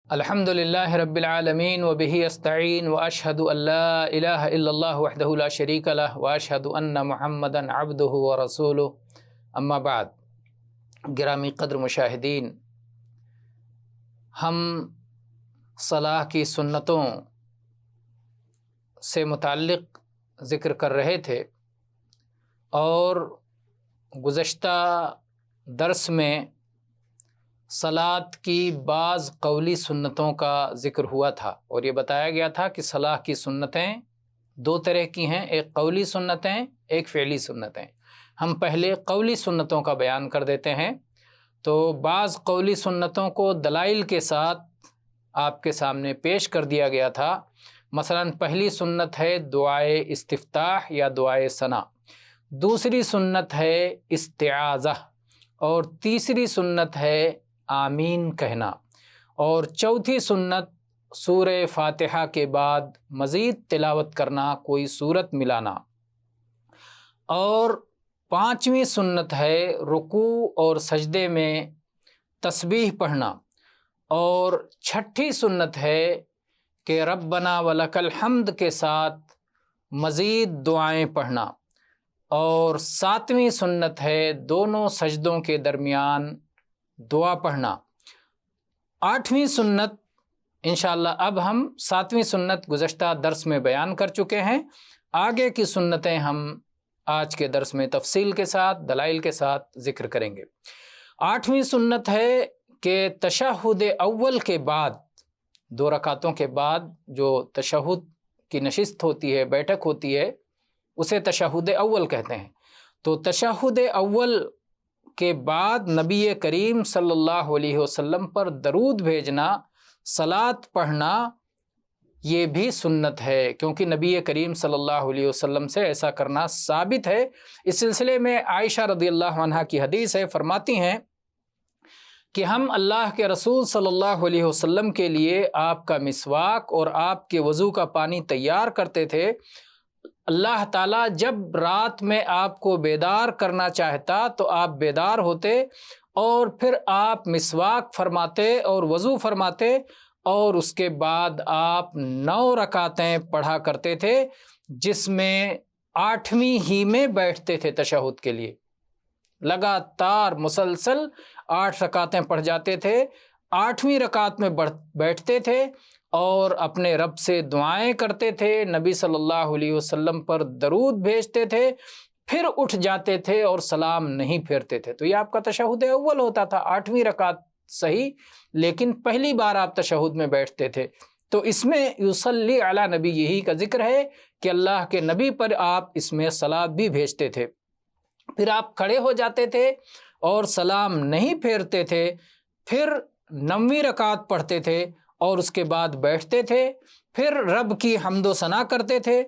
الحمدللہ رب العالمین وبہ استعین واشہد ان لا الہ الا اللہ وحدہ لا شریک لہ واشہد ان محمدا عبدہ ورسولہ اما بعد۔ گرامی قدر مشاہدین، ہم صلاح کی سنتوں سے متعلق ذکر کر رہے تھے اور گزشتہ درس میں صلاۃ کی بعض قولی سنتوں کا ذکر ہوا تھا اور یہ بتایا گیا تھا کہ صلاح کی سنتیں دو طرح کی ہیں، ایک قولی سنتیں، ایک فعلی سنتیں۔ ہم پہلے قولی سنتوں کا بیان کر دیتے ہیں۔ تو بعض قولی سنتوں کو دلائل کے ساتھ آپ کے سامنے پیش کر دیا گیا تھا۔ مثلا پہلی سنت ہے دعائے استفتاح یا دعائے ثنا، دوسری سنت ہے استعاذہ، اور تیسری سنت ہے آمین کہنا، اور چوتھی سنت سورہ فاتحہ کے بعد مزید تلاوت کرنا، کوئی سورت ملانا، اور پانچویں سنت ہے رکوع اور سجدے میں تسبیح پڑھنا، اور چھٹی سنت ہے کہ ربنا ولک الحمد کے ساتھ مزید دعائیں پڑھنا، اور ساتویں سنت ہے دونوں سجدوں کے درمیان دعا پڑھنا۔ آٹھویں سنت انشاءاللہ اب ہم ساتویں سنت گزشتہ درس میں بیان کر چکے ہیں، آگے کی سنتیں ہم آج کے درس میں تفصیل کے ساتھ دلائل کے ساتھ ذکر کریں گے۔ آٹھویں سنت ہے کہ تشہد اول کے بعد، دو رکعتوں کے بعد جو تشہد کی نشست ہوتی ہے، بیٹھک ہوتی ہے، اسے تشہد اول کہتے ہیں۔ تو تشہد اول کے بعد نبی کریم صلی اللہ علیہ وسلم پر درود بھیجنا، صلاۃ پڑھنا، یہ بھی سنت ہے، کیونکہ نبی کریم صلی اللہ علیہ وسلم سے ایسا کرنا ثابت ہے۔ اس سلسلے میں عائشہ رضی اللہ عنہا کی حدیث ہے، فرماتی ہیں کہ ہم اللہ کے رسول صلی اللہ علیہ وسلم کے لیے آپ کا مسواک اور آپ کے وضو کا پانی تیار کرتے تھے۔ اللہ تعالیٰ جب رات میں آپ کو بیدار کرنا چاہتا تو آپ بیدار ہوتے، اور پھر آپ مسواک فرماتے اور وضو فرماتے، اور اس کے بعد آپ 9 رکعتیں پڑھا کرتے تھے، جس میں 8ویں ہی میں بیٹھتے تھے تشہد کے لیے۔ لگاتار مسلسل 8 رکعتیں پڑھ جاتے تھے، 8ویں رکعت میں بیٹھتے تھے اور اپنے رب سے دعائیں کرتے تھے، نبی صلی اللہ علیہ وسلم پر درود بھیجتے تھے، پھر اٹھ جاتے تھے اور سلام نہیں پھیرتے تھے۔ تو یہ آپ کا تشہد اول ہوتا تھا، 8ویں رکعت صحیح، لیکن پہلی بار آپ تشہد میں بیٹھتے تھے۔ تو اس میں یصلی علی نبی یہی کا ذکر ہے کہ اللہ کے نبی پر آپ اس میں صلاۃ بھی بھیجتے تھے۔ پھر آپ کھڑے ہو جاتے تھے اور سلام نہیں پھیرتے تھے، پھر 9ویں رکعت پڑھتے تھے اور اس کے بعد بیٹھتے تھے، پھر رب کی حمد و ثنا کرتے تھے،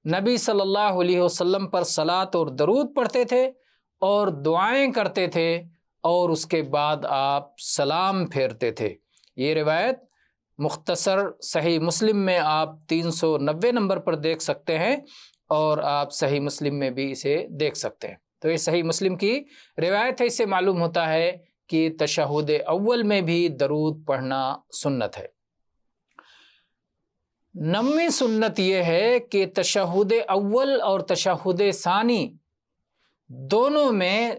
نبی صلی اللہ علیہ وسلم پر صلاۃ اور درود پڑھتے تھے اور دعائیں کرتے تھے، اور اس کے بعد آپ سلام پھیرتے تھے۔ یہ روایت مختصر صحیح مسلم میں آپ 390 نمبر پر دیکھ سکتے ہیں، اور آپ صحیح مسلم میں بھی اسے دیکھ سکتے ہیں۔ تو یہ صحیح مسلم کی روایت ہے، اس سے معلوم ہوتا ہے کہ تشہد اول میں بھی درود پڑھنا سنت ہے۔ 9ویں سنت یہ ہے کہ تشہد اول اور تشہد ثانی دونوں میں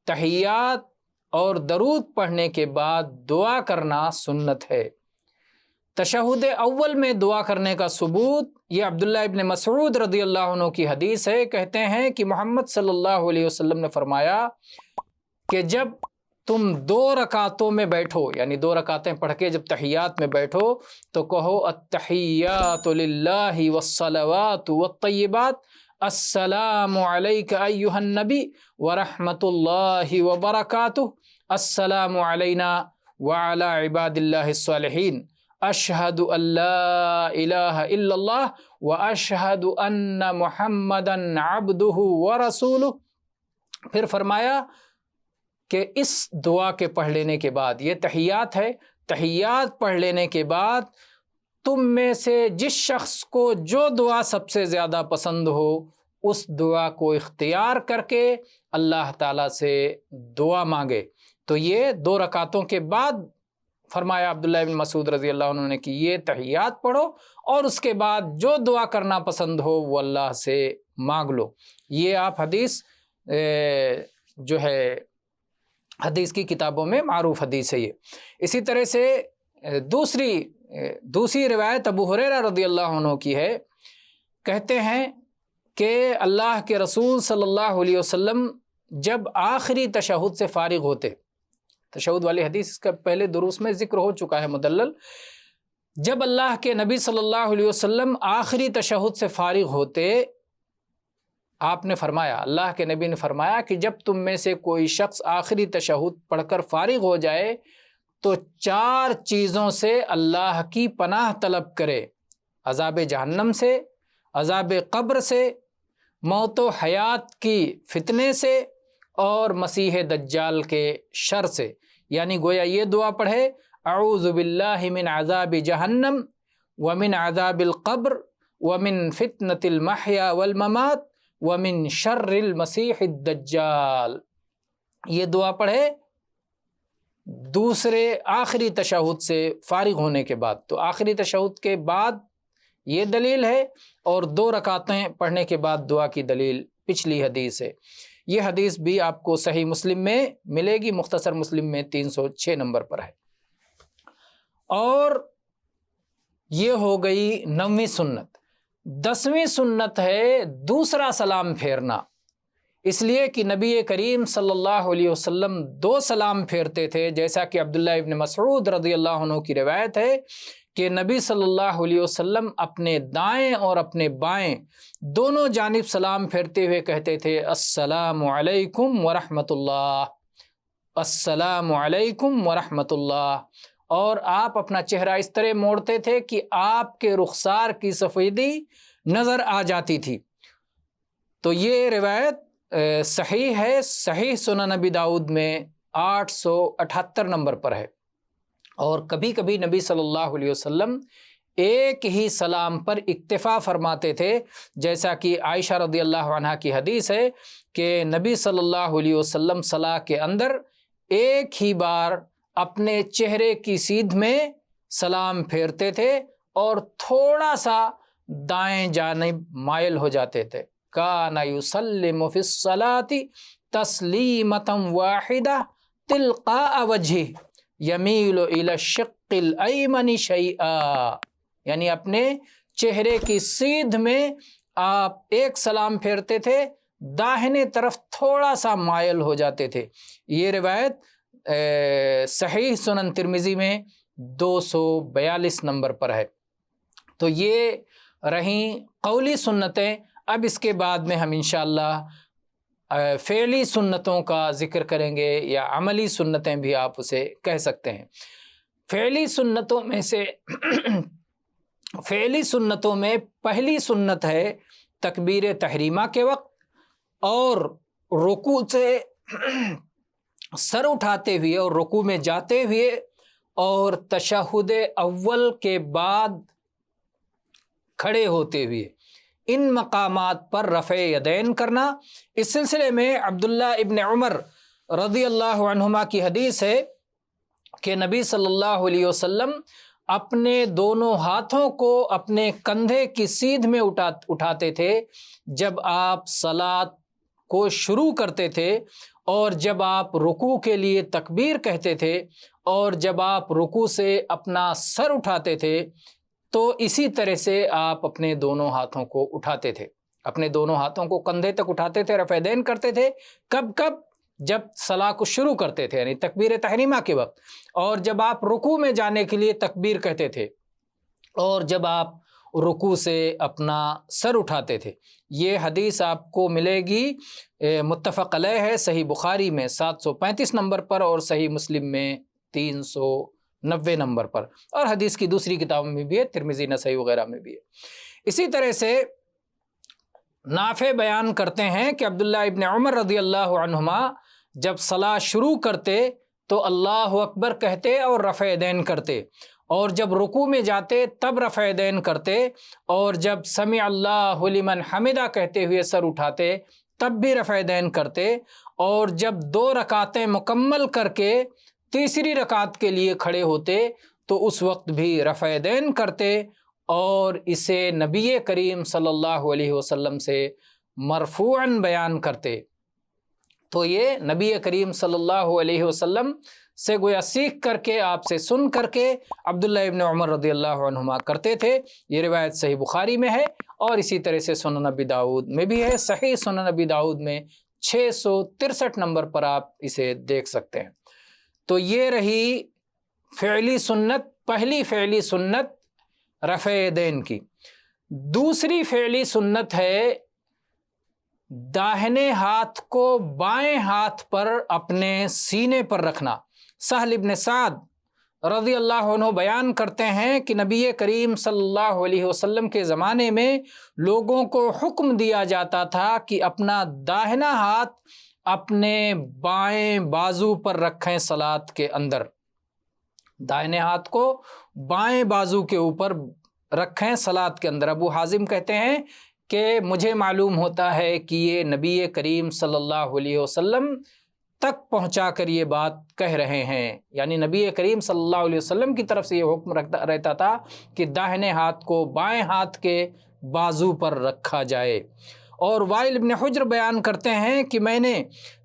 تحیات اور درود پڑھنے کے بعد دعا کرنا سنت ہے۔ تشہد اول میں دعا کرنے کا ثبوت یہ عبداللہ ابن مسعود رضی اللہ عنہ کی حدیث ہے، کہتے ہیں کہ محمد صلی اللہ علیہ وسلم نے فرمایا کہ جب تم 2 رکعتوں میں بیٹھو، یعنی 2 رکعتیں پڑھ کے جب تحیات میں بیٹھو تو کہو التحیات للہ والصلوات والطیبات السلام علیک ایھا النبی ورحمۃ اللہ وبرکاتہ، السلام علینا وعلی عباد اللہ الصالحین، اشہد ان لا الہ الا اللہ واشہد ان محمدا عبدہ ورسولہ۔ پھر فرمایا کہ اس دعا کے پڑھ لینے کے بعد، یہ تحیات ہے، تحیات پڑھ لینے کے بعد تم میں سے جس شخص کو جو دعا سب سے زیادہ پسند ہو اس دعا کو اختیار کر کے اللہ تعالیٰ سے دعا مانگے۔ تو یہ 2 رکعتوں کے بعد فرمایا عبداللہ ابن مسعود رضی اللہ عنہ نے کہ یہ تحیات پڑھو اور اس کے بعد جو دعا کرنا پسند ہو وہ اللہ سے مانگ لو۔ یہ آپ حدیث جو ہے حدیث کی کتابوں میں معروف حدیث ہے یہ۔ اسی طرح سے دوسری روایت ابو ہریرہ رضی اللہ عنہ کی ہے، کہتے ہیں کہ اللہ کے رسول صلی اللہ علیہ وسلم جب آخری تشہد سے فارغ ہوتے، تشہد والی حدیث اس کا پہلے دروس میں ذکر ہو چکا ہے مدلل، جب اللہ کے نبی صلی اللہ علیہ وسلم آخری تشہد سے فارغ ہوتے، آپ نے فرمایا، اللہ کے نبی نے فرمایا کہ جب تم میں سے کوئی شخص آخری تشہد پڑھ کر فارغ ہو جائے تو 4 چیزوں سے اللہ کی پناہ طلب کرے: عذاب جہنم سے، عذاب قبر سے، موت و حیات کی فتنے سے، اور مسیح دجال کے شر سے۔ یعنی گویا یہ دعا پڑھے: اعوذ باللہ من عذاب جہنم ومن عذاب القبر ومن فتنة المحیا والممات ومن شر المسیح الدجال۔ یہ دعا پڑھے دوسرے آخری تشہد سے فارغ ہونے کے بعد۔ تو آخری تشہد کے بعد یہ دلیل ہے، اور 2 رکعتیں پڑھنے کے بعد دعا کی دلیل پچھلی حدیث ہے۔ یہ حدیث بھی آپ کو صحیح مسلم میں ملے گی، مختصر مسلم میں 306 نمبر پر ہے۔ اور یہ ہو گئی 9ویں سنت۔ 10ویں سنت ہے دوسرا سلام پھیرنا، اس لیے کہ نبی کریم صلی اللہ علیہ وسلم 2 سلام پھیرتے تھے، جیسا کہ عبداللہ ابن مسعود رضی اللہ عنہ کی روایت ہے کہ نبی صلی اللہ علیہ وسلم اپنے دائیں اور اپنے بائیں دونوں جانب سلام پھیرتے ہوئے کہتے تھے: السلام علیکم ورحمۃ اللہ، السلام علیکم ورحمۃ اللہ۔ اور آپ اپنا چہرہ اس طرح موڑتے تھے کہ آپ کے رخسار کی سفیدی نظر آ جاتی تھی۔ تو یہ روایت صحیح ہے، صحیح سنن نبی داؤد میں 878 نمبر پر ہے۔ اور کبھی کبھی نبی صلی اللہ علیہ وسلم ایک ہی سلام پر اکتفا فرماتے تھے، جیسا کہ عائشہ رضی اللہ عنہا کی حدیث ہے کہ نبی صلی اللہ علیہ وسلم صلاح کے اندر ایک ہی بار اپنے چہرے کی سیدھ میں سلام پھیرتے تھے اور تھوڑا سا دائیں جانب مائل ہو جاتے تھے۔ کان یسلم فی الصلاۃ تسلیمۃ واحدہ تلقاء وجہہ یمیل الی الشق الایمن شیئا، یعنی اپنے چہرے کی سیدھ میں آپ ایک سلام پھیرتے تھے، داہنے طرف تھوڑا سا مائل ہو جاتے تھے۔ یہ روایت صحیح سنن ترمذی میں 242 نمبر پر ہے۔ تو یہ رہیں قولی سنتیں۔ اب اس کے بعد میں ہم انشاءاللہ فعلی سنتوں کا ذکر کریں گے، یا عملی سنتیں بھی آپ اسے کہہ سکتے ہیں۔ فعلی سنتوں میں پہلی سنت ہے تکبیر تحریمہ کے وقت اور رکوع سے سر اٹھاتے ہوئے اور رکوع میں جاتے ہوئے اور تشہد اول کے بعد کھڑے ہوتے ہوئے ان مقامات پر رفع یدین کرنا۔ اس سلسلے میں عبداللہ ابن عمر رضی اللہ عنہما کی حدیث ہے کہ نبی صلی اللہ علیہ وسلم اپنے دونوں ہاتھوں کو اپنے کندھے کی سیدھ میں اٹھاتے تھے جب آپ صلاۃ کو شروع کرتے تھے، اور جب آپ رکوع کے لیے تکبیر کہتے تھے، اور جب آپ رکوع سے اپنا سر اٹھاتے تھے، تو اسی طرح سے آپ اپنے دونوں ہاتھوں کو اٹھاتے تھے، اپنے دونوں ہاتھوں کو کندھے تک اٹھاتے تھے، رفع دین کرتے تھے۔ کب جب صلاح کو شروع کرتے تھے، یعنی تکبیر تحریمہ کے وقت، اور جب آپ رکوع میں جانے کے لیے تکبیر کہتے تھے، اور جب آپ رکوع سے اپنا سر اٹھاتے تھے۔ یہ حدیث آپ کو ملے گی، متفق علیہ ہے، صحیح بخاری میں 735 نمبر پر اور صحیح مسلم میں 390 نمبر پر، اور حدیث کی دوسری کتابوں میں بھی ہے، ترمذی، نسائی وغیرہ میں بھی ہے۔ اسی طرح سے نافع بیان کرتے ہیں کہ عبداللہ ابن عمر رضی اللہ عنہما جب صلاح شروع کرتے تو اللہ اکبر کہتے اور رفع دین کرتے، اور جب رکوع میں جاتے تب رفع دین کرتے، اور جب سمع اللہ لمن حمدہ کہتے ہوئے سر اٹھاتے تب بھی رفع دین کرتے، اور جب 2 رکعتیں مکمل کر کے تیسری رکعت کے لیے کھڑے ہوتے تو اس وقت بھی رفع دین کرتے اور اسے نبی کریم صلی اللہ علیہ وسلم سے مرفوعاً بیان کرتے۔ تو یہ نبی کریم صلی اللہ علیہ وسلم سے گویا سیکھ کر کے، آپ سے سن کر کے عبداللہ ابن عمر رضی اللہ عنہما کرتے تھے۔ یہ روایت صحیح بخاری میں ہے اور اسی طرح سے سنن ابی داؤد میں بھی ہے۔ صحیح سنن ابی داؤد میں 663 نمبر پر آپ اسے دیکھ سکتے ہیں۔ تو یہ رہی فعلی سنت، پہلی فعلی سنت رفع دین کی۔ دوسری فعلی سنت ہے داہنے ہاتھ کو بائیں ہاتھ پر اپنے سینے پر رکھنا۔ سہل ابن سعد رضی اللہ عنہ بیان کرتے ہیں کہ نبی کریم صلی اللہ علیہ وسلم کے زمانے میں لوگوں کو حکم دیا جاتا تھا کہ اپنا داہنا ہاتھ اپنے بائیں بازو پر رکھیں صلاۃ کے اندر، دائنے ہاتھ کو بائیں بازو کے اوپر رکھیں صلاۃ کے اندر۔ ابو حازم کہتے ہیں کہ مجھے معلوم ہوتا ہے کہ یہ نبی کریم صلی اللہ علیہ وسلم تک پہنچا کر یہ بات کہہ رہے ہیں، یعنی نبی کریم صلی اللہ علیہ وسلم کی طرف سے یہ حکم رہتا تھا کہ داہنے ہاتھ کو بائیں ہاتھ کے بازو پر رکھا جائے۔ اور وائل ابن حجر بیان کرتے ہیں کہ میں نے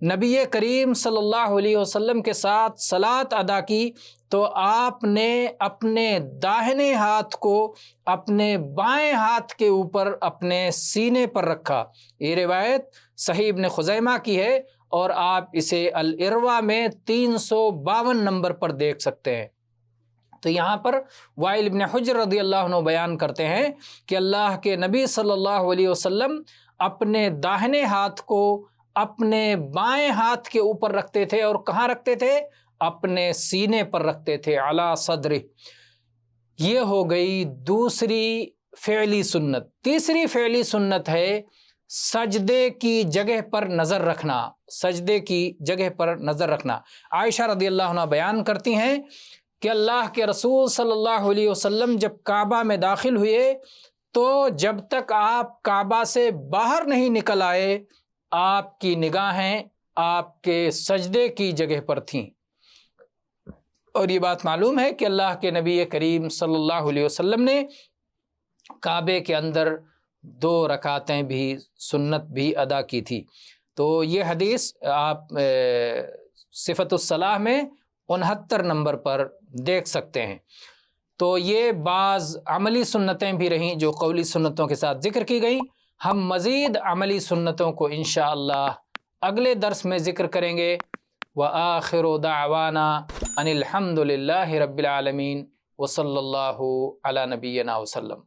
نبی کریم صلی اللہ علیہ وسلم کے ساتھ صلاۃ ادا کی تو آپ نے اپنے داہنے ہاتھ کو اپنے بائیں ہاتھ کے اوپر اپنے سینے پر رکھا۔ یہ روایت صحیح ابن خزیمہ کی ہے اور آپ اسے الاروا میں 352 نمبر پر دیکھ سکتے ہیں۔ تو یہاں پر وائل ابن حجر رضی اللہ عنہ بیان کرتے ہیں کہ اللہ کے نبی صلی اللہ علیہ وسلم اپنے داہنے ہاتھ کو اپنے بائیں ہاتھ کے اوپر رکھتے تھے، اور کہاں رکھتے تھے؟ اپنے سینے پر رکھتے تھے، علی صدرہ۔ یہ ہو گئی دوسری فعلی سنت۔ تیسری فعلی سنت ہے سجدے کی جگہ پر نظر رکھنا، سجدے کی جگہ پر نظر رکھنا۔ عائشہ رضی اللہ عنہ بیان کرتی ہیں کہ اللہ کے رسول صلی اللہ علیہ وسلم جب کعبہ میں داخل ہوئے تو جب تک آپ کعبہ سے باہر نہیں نکل آئے آپ کی نگاہیں آپ کے سجدے کی جگہ پر تھیں۔ اور یہ بات معلوم ہے کہ اللہ کے نبی کریم صلی اللہ علیہ وسلم نے کعبے کے اندر 2 رکعتیں بھی سنت بھی ادا کی تھی۔ تو یہ حدیث آپ صفت الصلاح میں 69 نمبر پر دیکھ سکتے ہیں۔ تو یہ بعض عملی سنتیں بھی رہیں جو قولی سنتوں کے ساتھ ذکر کی گئیں۔ ہم مزید عملی سنتوں کو انشاءاللہ اگلے درس میں ذکر کریں گے۔ وآخر دعوانا ان الحمد للہ رب العالمین وصلی اللہ علی نبینا وسلم۔